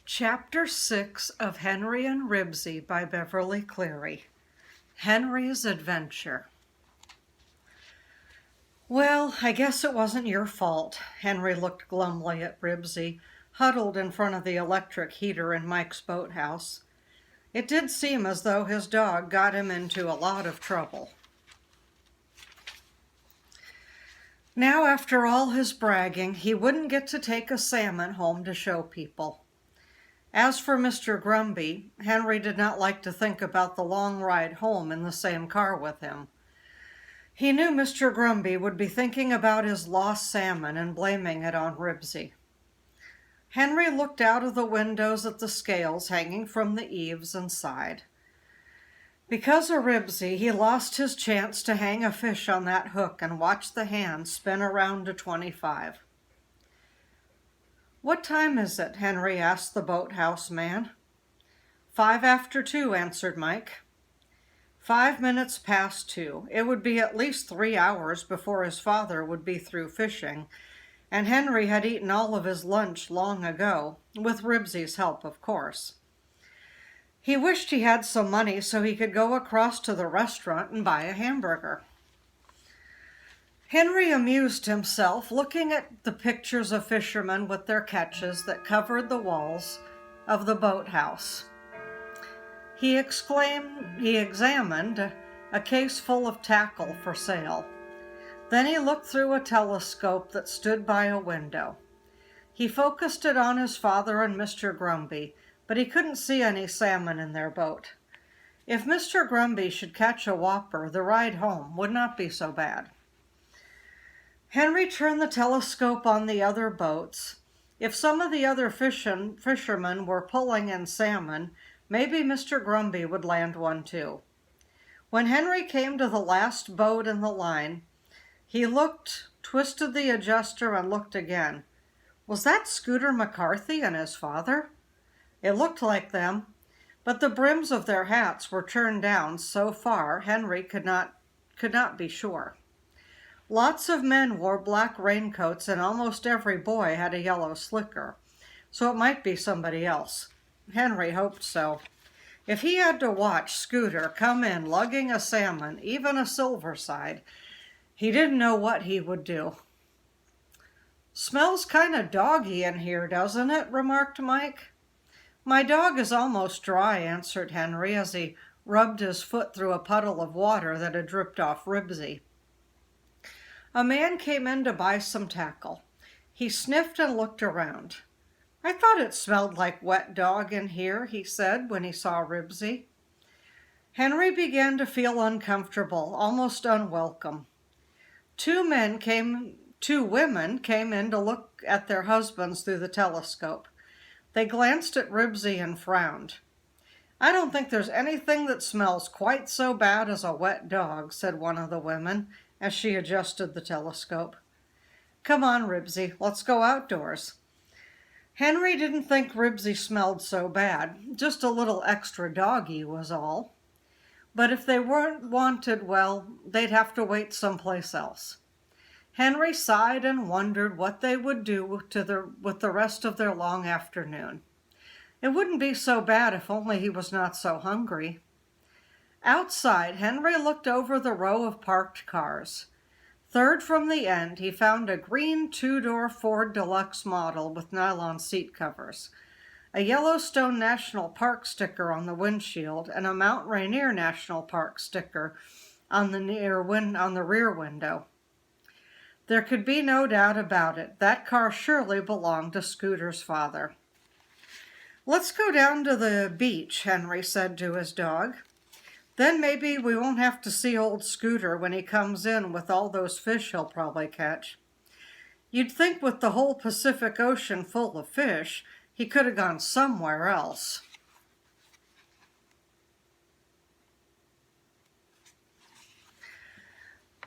Chapter 6 of Henry and Ribsy by Beverly Cleary. Henry's Adventure. Well, I guess it wasn't your fault. Henry looked glumly at Ribsy, huddled in front of the electric heater in Mike's boathouse. It did seem as though his dog got him into a lot of trouble. Now, after all his bragging, he wouldn't get to take a salmon home to show people. As for Mr. Grumby, Henry did not like to think about the long ride home in the same car with him. He knew Mr. Grumby would be thinking about his lost salmon and blaming it on Ribsy. Henry looked out of the windows at the scales hanging from the eaves and sighed. Because of Ribsy, he lost his chance to hang a fish on that hook and watch the hand spin around to 25. "What time is it?" Henry asked the boathouse man. 5 after 2, answered Mike. 5 minutes past 2. It would be at least 3 hours before his father would be through fishing, and Henry had eaten all of his lunch long ago, with Ribsy's help, of course. He wished he had some money so he could go across to the restaurant and buy a hamburger. Henry amused himself looking at the pictures of fishermen with their catches that covered the walls of the boathouse. He examined a case full of tackle for sale. Then he looked through a telescope that stood by a window. He focused it on his father and Mr. Grumby, but he couldn't see any salmon in their boat. If Mr. Grumby should catch a whopper, the ride home would not be so bad. Henry turned the telescope on the other boats. If some of the other fishermen were pulling in salmon, maybe Mr. Grumby would land one too. When Henry came to the last boat in the line, he looked, twisted the adjuster, and looked again. Was that Scooter McCarthy and his father? It looked like them, but the brims of their hats were turned down so far Henry could not be sure. Lots of men wore black raincoats, and almost every boy had a yellow slicker, so it might be somebody else. Henry hoped so. If he had to watch Scooter come in lugging a salmon, even a silverside, he didn't know what he would do. "Smells kind of doggy in here, doesn't it?" remarked Mike. "My dog is almost dry," answered Henry as he rubbed his foot through a puddle of water that had dripped off Ribsy. A man came in to buy some tackle. He sniffed and looked around. "I thought it smelled like wet dog in here," he said when he saw Ribsy. Henry began to feel uncomfortable, almost unwelcome. Two women came in to look at their husbands through the telescope. They glanced at Ribsy and frowned. "I don't think there's anything that smells quite so bad as a wet dog," said one of the women, as she adjusted the telescope. "Come on, Ribsy, let's go outdoors." Henry didn't think Ribsy smelled so bad, just a little extra doggy was all. But if they weren't wanted, well, they'd have to wait someplace else. Henry sighed and wondered what they would do with the rest of their long afternoon. It wouldn't be so bad if only he was not so hungry. Outside, Henry looked over the row of parked cars. Third from the end, he found a green 2-door Ford Deluxe model with nylon seat covers, a Yellowstone National Park sticker on the windshield, and a Mount Rainier National Park sticker on the rear window. There could be no doubt about it. That car surely belonged to Scooter's father. "Let's go down to the beach," Henry said to his dog. "Then maybe we won't have to see old Scooter when he comes in with all those fish he'll probably catch. You'd think with the whole Pacific Ocean full of fish, he could have gone somewhere else."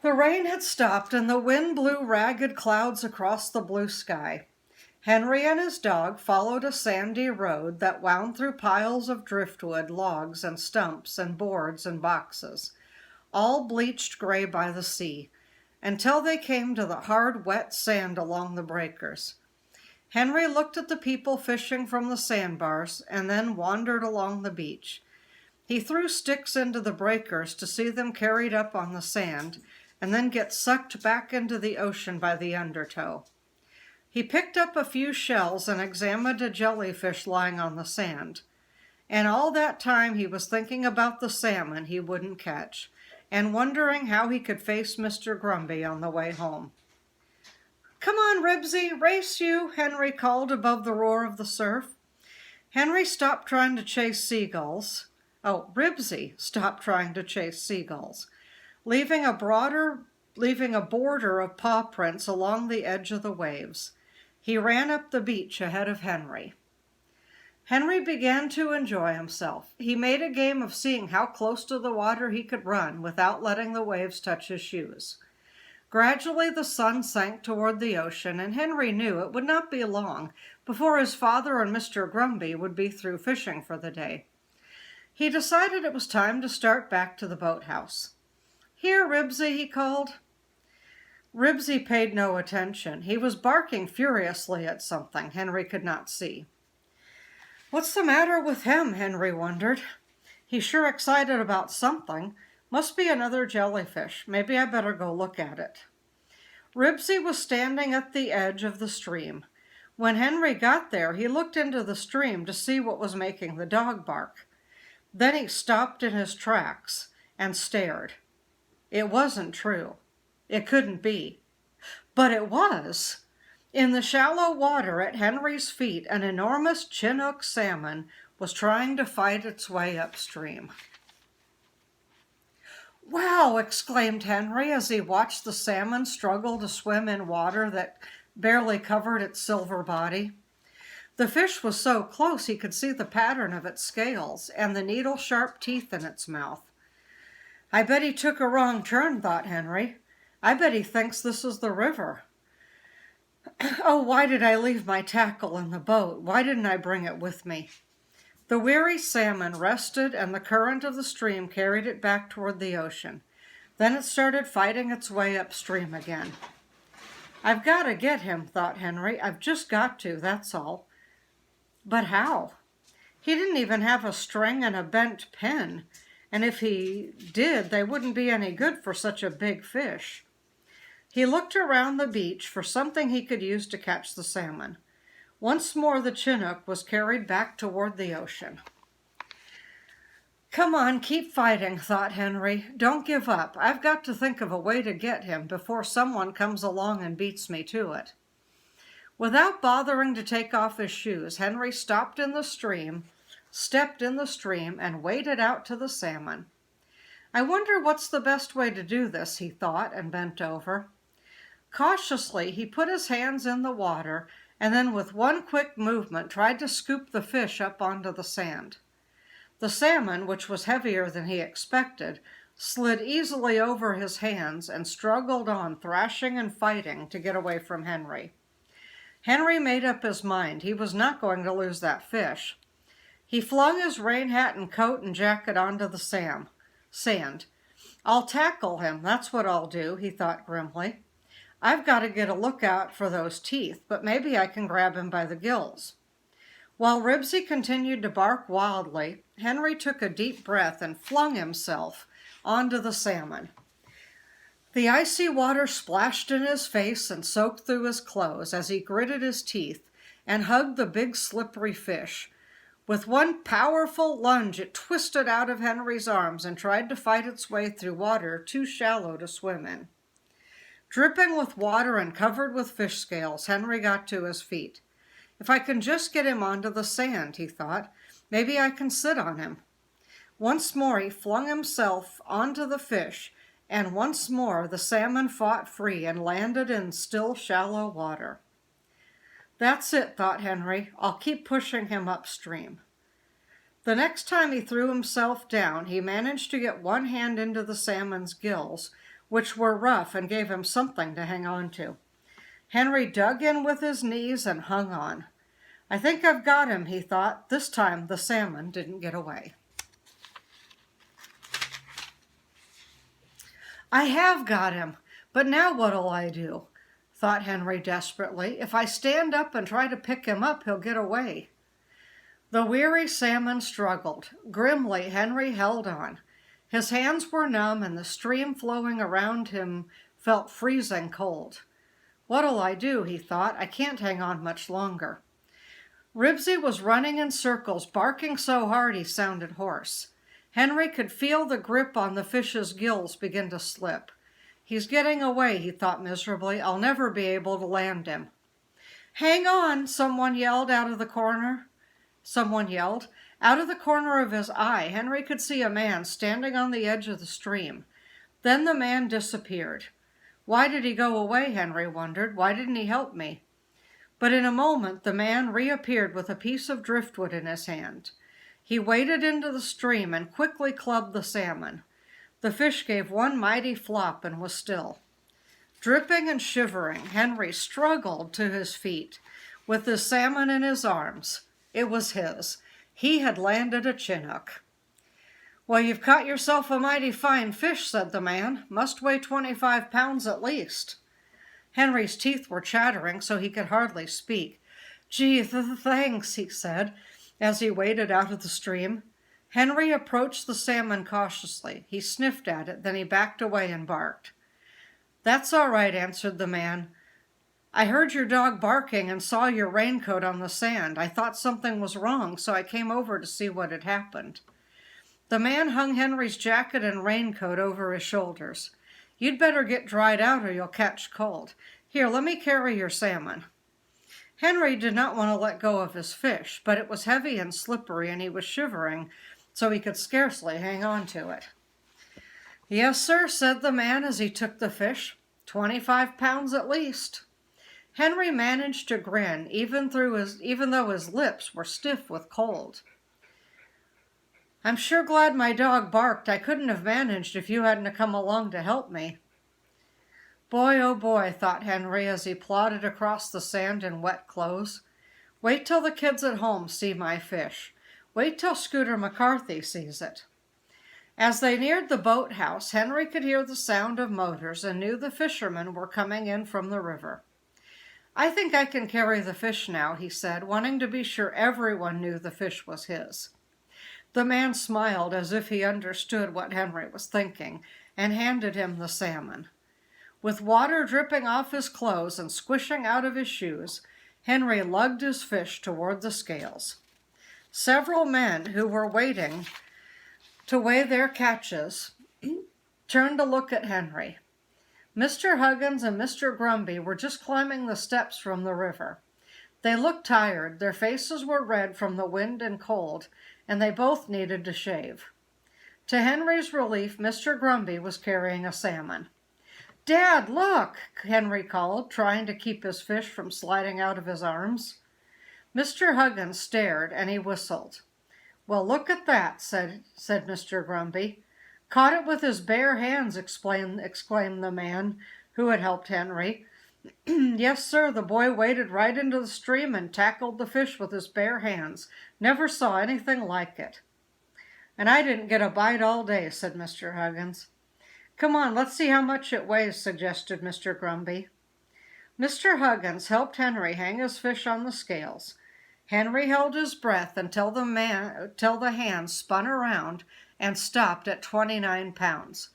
The rain had stopped and the wind blew ragged clouds across the blue sky. Henry and his dog followed a sandy road that wound through piles of driftwood, logs and stumps and boards and boxes, all bleached gray by the sea, until they came to the hard, wet sand along the breakers. Henry looked at the people fishing from the sandbars and then wandered along the beach. He threw sticks into the breakers to see them carried up on the sand and then get sucked back into the ocean by the undertow. He picked up a few shells and examined a jellyfish lying on the sand. And all that time he was thinking about the salmon he wouldn't catch and wondering how he could face Mr. Grumpy on the way home. "Come on, Ribsy, race you," Henry called above the roar of the surf. Henry stopped trying to chase seagulls. Ribsy stopped trying to chase seagulls, leaving a border of paw prints along the edge of the waves. He ran up the beach ahead of Henry. Henry began to enjoy himself. He made a game of seeing how close to the water he could run without letting the waves touch his shoes. Gradually the sun sank toward the ocean, and Henry knew it would not be long before his father and Mr. Grumpy would be through fishing for the day. He decided it was time to start back to the boathouse. "Here, Ribsy," he called. Ribsy paid no attention. He was barking furiously at something Henry could not see. What's the matter with him? Henry wondered. He's sure excited about something. Must be another jellyfish. Maybe I better go look at it. Ribsy was standing at the edge of the stream. When Henry got there, he looked into the stream to see what was making the dog bark. Then he stopped in his tracks and stared. It wasn't true. It couldn't be. But it was. In the shallow water at Henry's feet, an enormous Chinook salmon was trying to fight its way upstream. "Wow!" exclaimed Henry as he watched the salmon struggle to swim in water that barely covered its silver body. The fish was so close he could see the pattern of its scales and the needle-sharp teeth in its mouth. "I bet he took a wrong turn," thought Henry. "I bet he thinks this is the river. Oh, why did I leave my tackle in the boat? Why didn't I bring it with me?" The weary salmon rested, and the current of the stream carried it back toward the ocean. Then it started fighting its way upstream again. "I've got to get him," thought Henry. "I've just got to, that's all." But how? He didn't even have a string and a bent pin, and if he did, they wouldn't be any good for such a big fish. He looked around the beach for something he could use to catch the salmon. Once more the Chinook was carried back toward the ocean. "Come on, keep fighting," thought Henry. "Don't give up. I've got to think of a way to get him before someone comes along and beats me to it." Without bothering to take off his shoes, Henry stepped in the stream, and waded out to the salmon. "I wonder what's the best way to do this," he thought, and bent over. Cautiously, he put his hands in the water and then with one quick movement tried to scoop the fish up onto the sand. The salmon, which was heavier than he expected, slid easily over his hands and struggled on, thrashing and fighting to get away from Henry. Henry made up his mind. He was not going to lose that fish. He flung his rain hat and coat and jacket onto the sand. "I'll tackle him, that's what I'll do," he thought grimly. "I've got to get a lookout for those teeth, but maybe I can grab him by the gills." While Ribsy continued to bark wildly, Henry took a deep breath and flung himself onto the salmon. The icy water splashed in his face and soaked through his clothes as he gritted his teeth and hugged the big slippery fish. With one powerful lunge, it twisted out of Henry's arms and tried to fight its way through water too shallow to swim in. Dripping with water and covered with fish scales, Henry got to his feet. "If I can just get him onto the sand," he thought, "maybe I can sit on him." Once more he flung himself onto the fish, and once more the salmon fought free and landed in still shallow water. "That's it," thought Henry. "I'll keep pushing him upstream." The next time he threw himself down, he managed to get one hand into the salmon's gills, which were rough and gave him something to hang on to. Henry dug in with his knees and hung on. "I think I've got him," he thought. This time the salmon didn't get away. "I have got him, but now what'll I do?" thought Henry desperately. If I stand up and try to pick him up, he'll get away. The weary salmon struggled. Grimly, Henry held on. His hands were numb, and the stream flowing around him felt freezing cold. What'll I do, he thought. I can't hang on much longer. Ribsy was running in circles, barking so hard he sounded hoarse. Henry could feel the grip on the fish's gills begin to slip. He's getting away, he thought miserably. I'll never be able to land him. Hang on, someone yelled. Out of the corner of his eye, Henry could see a man standing on the edge of the stream. Then the man disappeared. Why did he go away, Henry wondered. Why didn't he help me? But in a moment, the man reappeared with a piece of driftwood in his hand. He waded into the stream and quickly clubbed the salmon. The fish gave one mighty flop and was still. Dripping and shivering, Henry struggled to his feet with the salmon in his arms. It was his. He had landed a chinook. Well, you've caught yourself a mighty fine fish, said the man. Must weigh 25 pounds at least. Henry's teeth were chattering so he could hardly speak. Gee, thanks, he said, as he waded out of the stream. Henry approached the salmon cautiously. He sniffed at it, then he backed away and barked. That's all right, answered the man. I heard your dog barking and saw your raincoat on the sand. I thought something was wrong, so I came over to see what had happened. The man hung Henry's jacket and raincoat over his shoulders. You'd better get dried out or you'll catch cold. Here, let me carry your salmon. Henry did not want to let go of his fish, but it was heavy and slippery and he was shivering, so he could scarcely hang on to it. Yes, sir, said the man as he took the fish. 25 pounds at least. Henry managed to grin, even though his lips were stiff with cold. I'm sure glad my dog barked. I couldn't have managed if you hadn't come along to help me. Boy, oh boy, thought Henry as he plodded across the sand in wet clothes. Wait till the kids at home see my fish. Wait till Scooter McCarthy sees it. As they neared the boathouse, Henry could hear the sound of motors and knew the fishermen were coming in from the river. I think I can carry the fish now, he said, wanting to be sure everyone knew the fish was his. The man smiled as if he understood what Henry was thinking and handed him the salmon. With water dripping off his clothes and squishing out of his shoes, Henry lugged his fish toward the scales. Several men who were waiting to weigh their catches turned to look at Henry. Mr. Huggins and Mr. Grumby were just climbing the steps from the river. They looked tired, their faces were red from the wind and cold, and they both needed to shave. To Henry's relief, Mr. Grumby was carrying a salmon. Dad, look, Henry called, trying to keep his fish from sliding out of his arms. Mr. Huggins stared, and he whistled. Well, look at that, said Mr. Grumby. Caught it with his bare hands, exclaimed the man who had helped Henry. Yes, sir, the boy waded right into the stream and tackled the fish with his bare hands. Never saw anything like it. And I didn't get a bite all day, said Mr. Huggins. Come on, let's see how much it weighs, suggested Mr. Grumby. Mr. Huggins helped Henry hang his fish on the scales. Henry held his breath until the hand spun around and stopped at 29 pounds.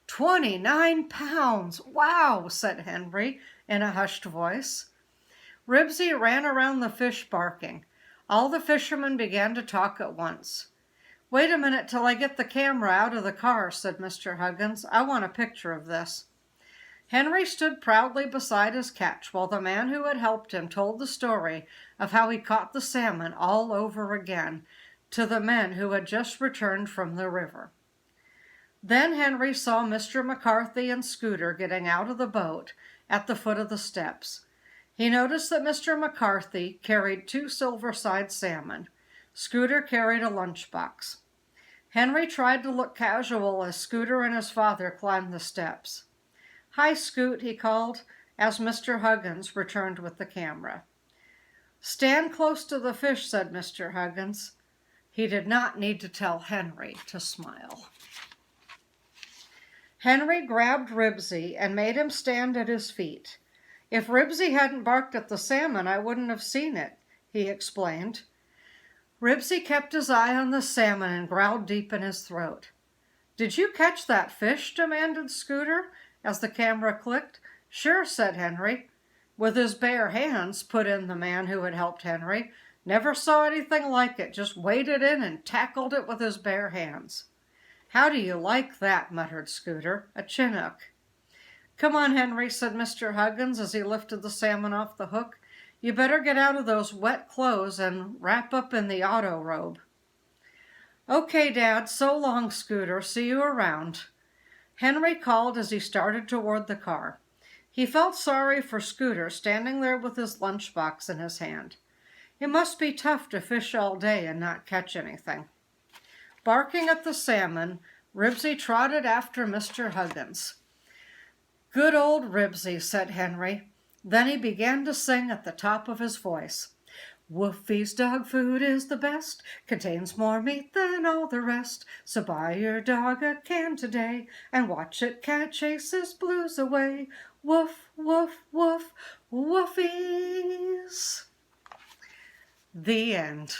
29 pounds! Wow, said Henry in a hushed voice. Ribsy ran around the fish barking. All the fishermen began to talk at once. Wait a minute till I get the camera out of the car, said Mr. Huggins. I want a picture of this. Henry stood proudly beside his catch while the man who had helped him told the story of how he caught the salmon all over again to the men who had just returned from the river. Then Henry saw Mr. McCarthy and Scooter getting out of the boat at the foot of the steps. He noticed that Mr. McCarthy carried 2 silver-side salmon. Scooter carried a lunchbox. Henry tried to look casual as Scooter and his father climbed the steps. Hi, Scoot, he called, as Mr. Huggins returned with the camera. Stand close to the fish, said Mr. Huggins. He did not need to tell Henry to smile. Henry grabbed Ribsy and made him stand at his feet. If Ribsy hadn't barked at the salmon, I wouldn't have seen it, he explained. Ribsy kept his eye on the salmon and growled deep in his throat. "Did you catch that fish?" demanded Scooter, as the camera clicked. "Sure," said Henry. "With his bare hands," put in the man who had helped Henry. "Never saw anything like it. Just waded in and tackled it with his bare hands." "How do you like that?" muttered Scooter. "A Chinook." "Come on, Henry," said Mr. Huggins as he lifted the salmon off the hook. "You better get out of those wet clothes and wrap up in the auto robe." "Okay, Dad. So long, Scooter. See you around." Henry called as he started toward the car. He felt sorry for Scooter, standing there with his lunchbox in his hand. It must be tough to fish all day and not catch anything. Barking at the salmon, Ribsy trotted after Mr. Huggins. "Good old Ribsy," said Henry. Then he began to sing at the top of his voice. "Woofie's dog food is the best, contains more meat than all the rest. So buy your dog a can today, and watch it chase his blues away. Woof, woof, woof, woofies." The end.